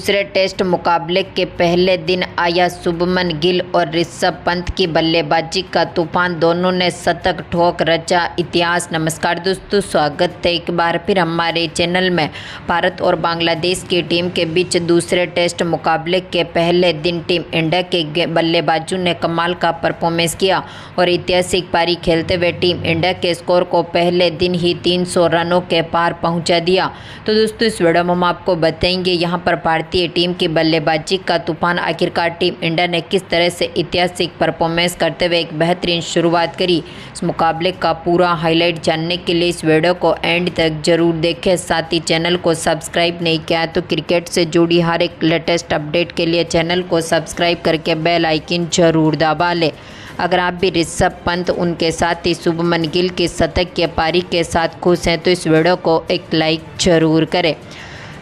दूसरे टेस्ट मुकाबले के पहले दिन आया शुभमन गिल और ऋषभ पंत की बल्लेबाजी का तूफान। दोनों ने शतक ठोक रचा इतिहास। नमस्कार दोस्तों, स्वागत है एक बार फिर हमारे चैनल में। भारत और बांग्लादेश की टीम के बीच दूसरे टेस्ट मुकाबले के पहले दिन टीम इंडिया के बल्लेबाजों ने कमाल का परफॉर्मेंस किया और ऐतिहासिक पारी खेलते हुए टीम इंडिया के स्कोर को पहले दिन ही 300 रनों के पार पहुंचा दिया। तो दोस्तों, इस वीडियो में हम आपको बताएंगे यहाँ पर भारतीय टीम की बल्लेबाजी का तूफान। आखिरकार टीम इंडिया ने किस तरह से ऐतिहासिक परफॉर्मेंस करते हुए एक बेहतरीन शुरुआत करी। इस मुकाबले का पूरा हाईलाइट जानने के लिए इस वीडियो को एंड तक जरूर देखें। साथ ही चैनल को सब्सक्राइब नहीं किया तो क्रिकेट से जुड़ी हर एक लेटेस्ट अपडेट के लिए चैनल को सब्सक्राइब करके बेल आइकन जरूर दबा लें। अगर आप भी ऋषभ पंत उनके साथ ही शुभमन गिल की शतक के पारी के साथ खुश हैं तो इस वीडियो को एक लाइक जरूर करें।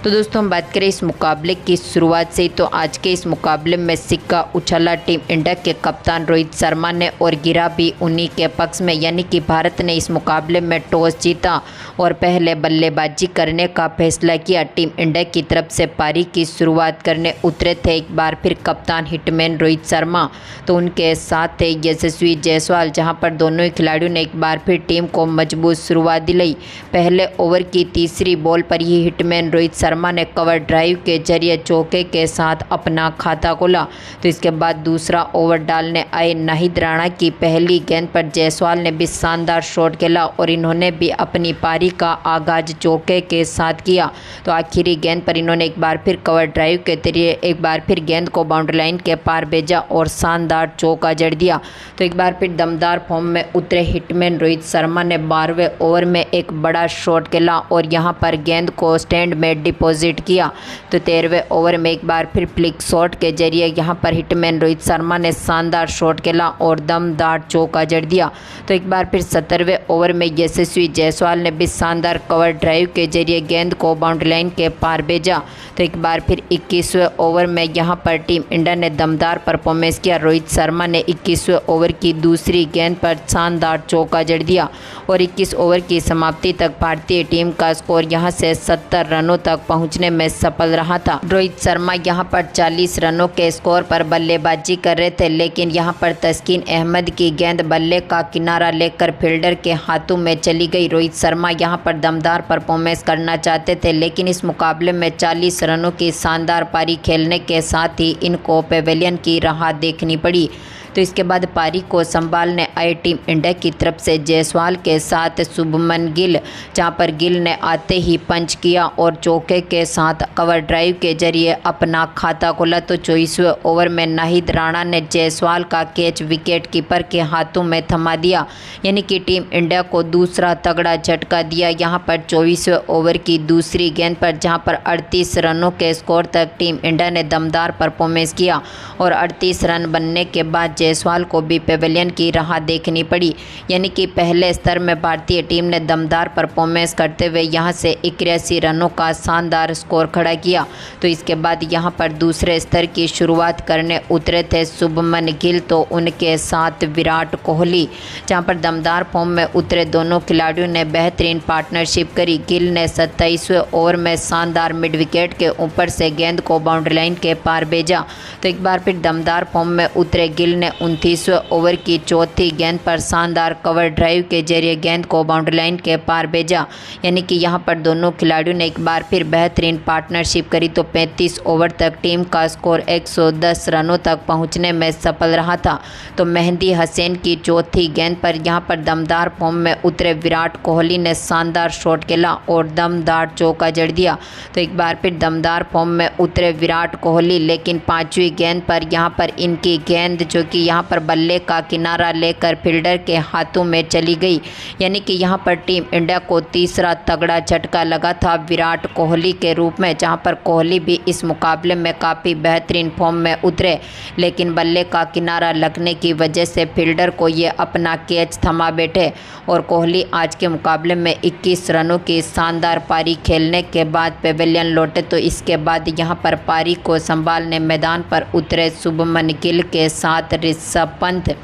तो दोस्तों, हम बात करें इस मुकाबले की शुरुआत से ही, तो आज के इस मुकाबले में सिक्का उछाला टीम इंडिया के कप्तान रोहित शर्मा ने और गिरा भी उन्हीं के पक्ष में। यानी कि भारत ने इस मुकाबले में टॉस जीता और पहले बल्लेबाजी करने का फैसला किया। टीम इंडिया की तरफ से पारी की शुरुआत करने उतरे थे एक बार फिर कप्तान हिटमैन रोहित शर्मा, तो उनके साथ थे यशस्वी जायसवाल, जहां पर दोनों ही खिलाड़ियों ने एक बार फिर टीम को मजबूत शुरुआत दिलाई। पहले ओवर की तीसरी बॉल पर ही हिटमैन रोहित शर्मा ने कवर ड्राइव के जरिए चौके के साथ अपना खाता खोला। तो इसके बाद दूसरा ओवर डालने आए नाहिद राणा की पहली गेंद पर जायसवाल ने भी शानदार शॉट खेला और इन्होंने भी अपनी पारी का आगाज चौके के साथ किया। तो आखिरी गेंद पर इन्होंने एक बार फिर कवर ड्राइव के जरिए एक बार फिर गेंद को बाउंड्री लाइन के पार भेजा और शानदार चौका जड़ दिया। तो एक बार फिर दमदार फॉर्म में उतरे हिटमैन रोहित शर्मा ने 12वें ओवर में एक बड़ा शॉट खेला और यहां पर गेंद को स्टैंड में डिपॉजिट किया। तो 13वें ओवर में एक बार फिर फ्लिक शॉट के जरिए यहां पर हिटमैन रोहित शर्मा ने शानदार शॉट खेला और दमदार चौका जड़ दिया। तो एक बार फिर 17वें ओवर में यशस्वी जायसवाल ने भी शानदार कवर ड्राइव के जरिए गेंद को बाउंड्री लाइन के पार भेजा। तो एक बार फिर 21वें ओवर में यहां पर टीम इंडिया ने दमदार परफॉर्मेंस किया। रोहित शर्मा ने 21वें ओवर की दूसरी गेंद पर शानदार चौका जड़ दिया और 21 ओवर की समाप्ति तक भारतीय टीम का स्कोर यहां से 70 रनों तक पहुंचने में सफल रहा था। रोहित शर्मा यहां पर 40 रनों के स्कोर पर बल्लेबाजी कर रहे थे, लेकिन यहां पर तस्कीन अहमद की गेंद बल्ले का किनारा लेकर फील्डर के हाथों में चली गई। रोहित शर्मा यहां पर दमदार परफॉर्मेंस करना चाहते थे, लेकिन इस मुकाबले में 40 रनों की शानदार पारी खेलने के साथ ही इनको पेवेलियन की राह देखनी पड़ी। तो इसके बाद पारी को संभालने आए टीम इंडिया की तरफ से जायसवाल के साथ शुभमन गिल, जहां पर गिल ने आते ही पंच किया और चौके के साथ कवर ड्राइव के जरिए अपना खाता खोला। तो 24वें ओवर में नाहिद राणा ने जायसवाल का कैच विकेट कीपर के हाथों में थमा दिया, यानी कि टीम इंडिया को दूसरा तगड़ा झटका दिया। यहां पर 24वें ओवर की दूसरी गेंद पर जहां पर 38 रनों के स्कोर तक टीम इंडिया ने दमदार परफॉर्मेंस किया और 38 रन बनने के बाद जायसवाल को भी पेवेलियन की राह देखनी पड़ी। यानी कि पहले स्तर में भारतीय टीम ने दमदार परफॉर्मेंस करते हुए यहां से 81 रनों का शानदार स्कोर खड़ा किया। तो इसके बाद यहां पर दूसरे स्तर की शुरुआत करने उतरे थे शुभमन गिल, तो उनके साथ विराट कोहली, जहां पर दमदार फॉर्म में उतरे दोनों खिलाड़ियों ने बेहतरीन पार्टनरशिप करी। गिल ने 27वें ओवर में शानदार मिड विकेट के ऊपर से गेंद को बाउंड्री लाइन के पार भेजा। तो एक बार फिर दमदार फॉर्म में उतरे गिल ने 29वें ओवर की चौथी गेंद पर शानदार कवर ड्राइव के जरिए गेंद को बाउंड्री लाइन के पार भेजा। यानी कि यहां पर दोनों खिलाड़ियों ने एक बार फिर बेहतरीन पार्टनरशिप करी। तो 35 ओवर तक टीम का स्कोर 110 रनों तक पहुंचने में सफल रहा था। तो मेहंदी हसन की चौथी गेंद पर यहां पर दमदार फॉर्म में उतरे विराट कोहली ने शानदार शॉट खेला और दमदार चौका जड़ दिया। तो एक बार फिर दमदार फॉर्म में उतरे विराट कोहली, लेकिन 5वीं गेंद पर यहां पर इनकी गेंद जो कि यहां पर बल्ले का किनारा लेकर फील्डर के हाथों में चली गई। यानी कि यहां पर टीम इंडिया को तीसरा तगड़ा झटका लगा था विराट कोहली के रूप में, जहां पर कोहली भी इस मुकाबले में काफ़ी बेहतरीन फॉर्म में उतरे, लेकिन बल्ले का किनारा लगने की वजह से फील्डर को ये अपना कैच थमा बैठे और कोहली आज के मुकाबले में 21 रनों की शानदार पारी खेलने के बाद पेवेलियन लौटे। तो इसके बाद यहां पर पारी को संभालने मैदान पर उतरे शुभमन गिल के साथ ऋषभ पंत,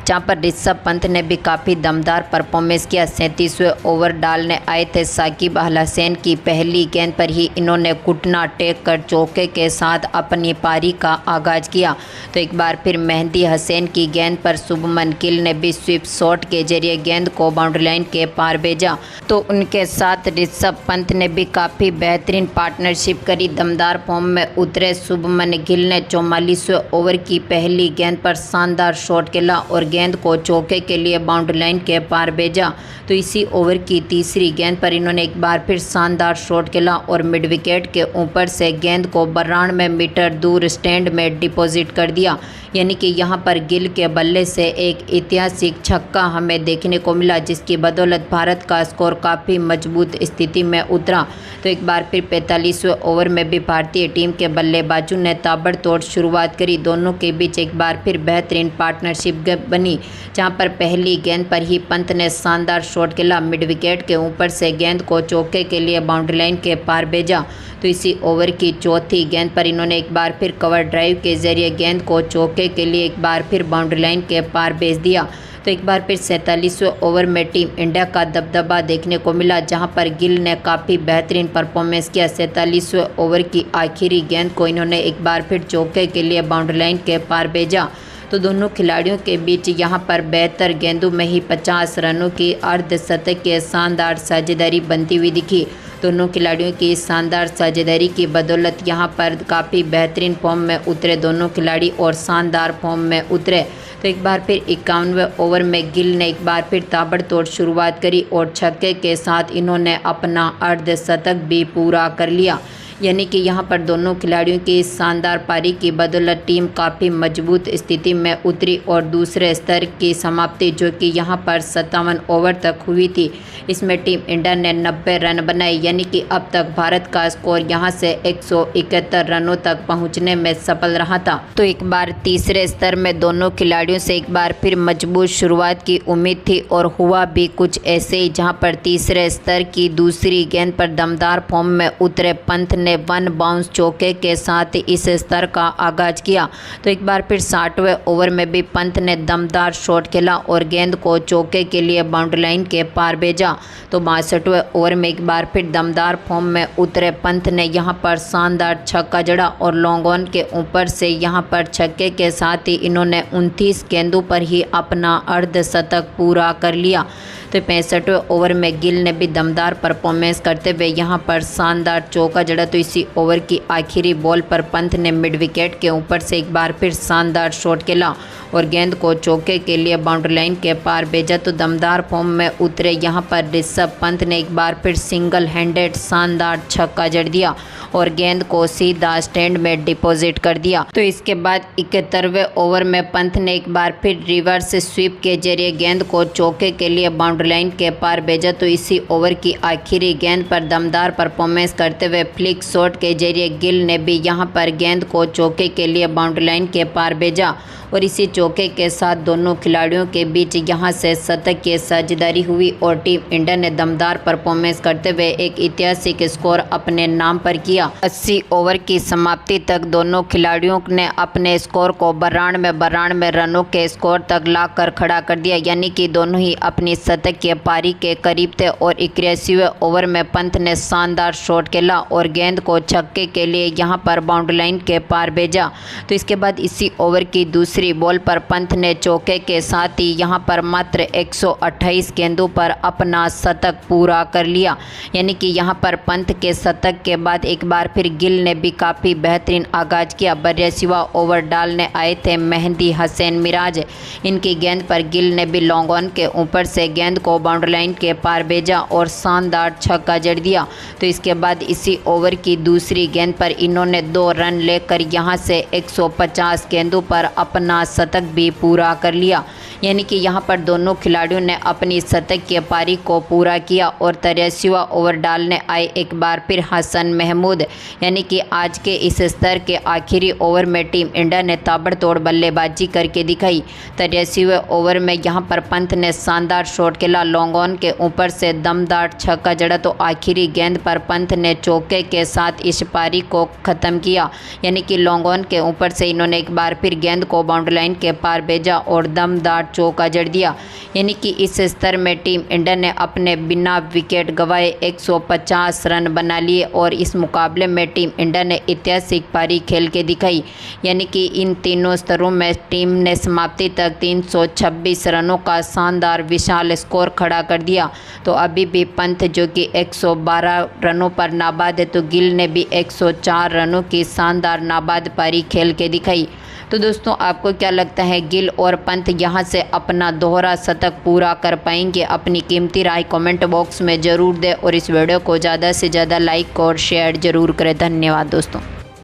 जहां पर ऋषभ पंत ने भी काफ़ी दमदार परफॉर्मेंस किया। 37वें ओवर डालने आए थे साकिब अल हसन की पहली गेंद पर ही इन्होंने घुटना टेक कर चौके के साथ अपनी पारी का आगाज किया। तो एक बार फिर मेहंदी हसन की गेंद पर शुभमन गिल ने भी स्वीप शॉट के जरिए गेंद को बाउंड्री लाइन के पार भेजा। तो उनके साथ ऋषभ पंत ने भी काफ़ी बेहतरीन पार्टनरशिप करी। दमदार फॉर्म में उतरे शुभमन गिल ने 44वें ओवर की पहली गेंद पर शानदार शॉट खेला और गेंद को चौके के लिए बाउंड्री लाइन के पार भेजा। तो इसी ओवर की तीसरी गेंद पर इन्होंने एक बार फिर शानदार शॉट खेला और मिड विकेट के ऊपर से गेंद को 92 मीटर दूर स्टैंड में डिपॉजिट कर दिया। यानी कि यहाँ पर गिल के बल्ले से एक ऐतिहासिक छक्का हमें देखने को मिला, जिसकी बदौलत भारत का स्कोर काफ़ी मजबूत स्थिति में उतरा। तो एक बार फिर 45वें ओवर में भी भारतीय टीम के बल्लेबाजों ने ताबड़तोड़ शुरुआत करी। दोनों के बीच एक बार फिर बेहतरीन पार्टनरशिप बनी, जहां पर पहली गेंद पर ही पंत ने शानदार शॉट खेला। मिड विकेट के ऊपर से गेंद को चौके के लिए बाउंड्री लाइन के पार भेजा। तो इसी ओवर की चौथी गेंद पर इन्होंने एक बार फिर कवर ड्राइव के जरिए गेंद को चौके के लिए एक बार फिर बाउंड्री लाइन के पार भेज दिया। तो एक बार फिर 47वें ओवर में टीम इंडिया का दबदबा देखने को मिला, जहां पर गिल ने काफ़ी बेहतरीन परफॉर्मेंस किया। 47वें ओवर की आखिरी गेंद को इन्होंने एक बार फिर चौके के लिए बाउंड्री लाइन के पार भेजा। तो दोनों खिलाड़ियों के बीच यहां पर बेहतर गेंदों में ही 50 रनों की अर्धशतकीय शानदार साझेदारी बनती हुई दिखी। दोनों खिलाड़ियों की शानदार साझेदारी की बदौलत यहां पर काफ़ी बेहतरीन फॉर्म में उतरे दोनों खिलाड़ी और शानदार फॉर्म में उतरे। तो एक बार फिर 51वें ओवर में गिल ने एक बार फिर ताबड़तोड़ शुरुआत करी और छक्के के साथ इन्होंने अपना अर्धशतक भी पूरा कर लिया। यानी कि यहां पर दोनों खिलाड़ियों की शानदार पारी की बदौलत टीम काफ़ी मजबूत स्थिति में उतरी और दूसरे स्तर की समाप्ति जो कि यहां पर 57 ओवर तक हुई थी, इसमें टीम इंडिया ने 90 रन बनाए। यानी कि अब तक भारत का स्कोर यहां से 171 रनों तक पहुंचने में सफल रहा था। तो एक बार तीसरे स्तर में दोनों खिलाड़ियों से एक बार फिर मजबूत शुरुआत की उम्मीद थी और हुआ भी कुछ ऐसे ही, जहां पर तीसरे स्तर की दूसरी गेंद पर दमदार फॉर्म में उतरे पंत ने वन बाउंस चौके के साथ इस स्तर का आगाज किया। तो एक बार फिर 60वें ओवर में भी पंत ने दमदार शॉट खेला और गेंद को चौके के लिए बाउंड्री लाइन के पार भेजा। तो 62वें ओवर में एक बार फिर दमदार फॉर्म में उतरे पंत ने यहां पर शानदार छक्का जड़ा और लॉन्ग ऑन के ऊपर से यहां पर छक्के के साथ ही इन्होंने 29 गेंदों पर ही अपना अर्धशतक पूरा कर लिया। तो 65वें ओवर में गिल ने भी दमदार परफॉर्मेंस करते हुए यहां पर शानदार चौका जड़ा। तो इसी ओवर की आखिरी बॉल पर पंत ने मिड विकेट के ऊपर से एक बार फिर शानदार शॉट खेला और गेंद को चौके के लिए बाउंड्री लाइन के पार भेजा। तो दमदार फॉर्म में उतरे यहां पर ऋषभ पंत ने एक बार फिर सिंगल हैंडेड शानदार छक्का जड़ दिया और गेंद को सीधा स्टैंड में डिपॉजिट कर दिया। तो इसके बाद 71वें ओवर में पंत ने एक बार फिर रिवर्स स्वीप के जरिए गेंद को चौके के लिए बाउंड्री लाइन के पार भेजा। तो इसी ओवर की आखिरी गेंद पर दमदार परफॉर्मेंस करते हुए फ्लिक शॉट के जरिए गिल ने भी यहां पर गेंद को चौके के लिए बाउंड्री लाइन के पार भेजा और इसी चौके के साथ दोनों खिलाड़ियों के बीच यहां से शतक की साझेदारी हुई और टीम इंडिया ने दमदार परफॉर्मेंस करते हुए एक ऐतिहासिक स्कोर अपने नाम पर किया। 80 ओवर की समाप्ति तक दोनों खिलाड़ियों ने अपने स्कोर को 92 रनों के स्कोर तक लाकर खड़ा कर दिया। यानी कि दोनों ही अपनी शतक की पारी के करीब थे और 81वें ओवर में पंत ने शानदार शॉट खेला और गेंद को छक्के के लिए यहां पर बाउंड्री लाइन के पार भेजा। तो इसके बाद इसी ओवर की दूसरी बॉल पर पंत ने चौके के साथ ही यहां पर मात्र 128 गेंदों पर अपना शतक पूरा कर लिया। यानी कि यहां पर पंत के शतक के बाद एक बार फिर गिल ने भी काफ़ी बेहतरीन आगाज किया। 82वां ओवर डालने आए थे मेहंदी हसन मिराज। इनकी गेंद पर गिल ने भी लॉन्ग ऑन के ऊपर से गेंद को बाउंड्री लाइन के पार भेजा और शानदार छक्का जड़ दिया। तो इसके बाद इसी ओवर की दूसरी गेंद पर इन्होंने 2 रन लेकर यहां से 150 गेंदों पर अपना शतक भी पूरा कर लिया। यानी कि यहां पर दोनों खिलाड़ियों ने अपनी शतक की पारी को पूरा किया और 83वां ओवर डालने आए एक बार फिर हसन महमूद। यानी कि आज के इस स्तर के आखिरी ओवर में टीम इंडिया ने ताबड़तोड़ बल्लेबाजी करके दिखाई। 83वें ओवर में यहां पर पंत ने शानदार शॉट अकेला लोंगोन के ऊपर से दमदार छक्का जड़ा तो आखिरी गेंद पर पंत ने चौके के साथ इस पारी को ख़त्म किया। यानी कि लोंगोन के ऊपर से इन्होंने एक बार फिर गेंद को बाउंड्री लाइन के पार भेजा और दमदार चौका जड़ दिया। यानी कि इस स्तर में टीम इंडिया ने अपने बिना विकेट गंवाए 150 रन बना लिए और इस मुकाबले में टीम इंडिया ने ऐतिहासिक पारी खेल के दिखाई। यानी कि इन तीनों स्तरों में टीम ने समाप्ति तक 326 रनों का शानदार विशाल स्कोर खड़ा कर दिया। तो अभी भी पंत जो कि 112 रनों पर नाबाद है, तो गिल ने भी 104 रनों की शानदार नाबाद पारी खेल के दिखाई। तो दोस्तों, आपको क्या लगता है, गिल और पंत यहां से अपना दोहरा शतक पूरा कर पाएंगे? अपनी कीमती राय कमेंट बॉक्स में ज़रूर दें और इस वीडियो को ज़्यादा से ज़्यादा लाइक और शेयर ज़रूर करें। धन्यवाद दोस्तों।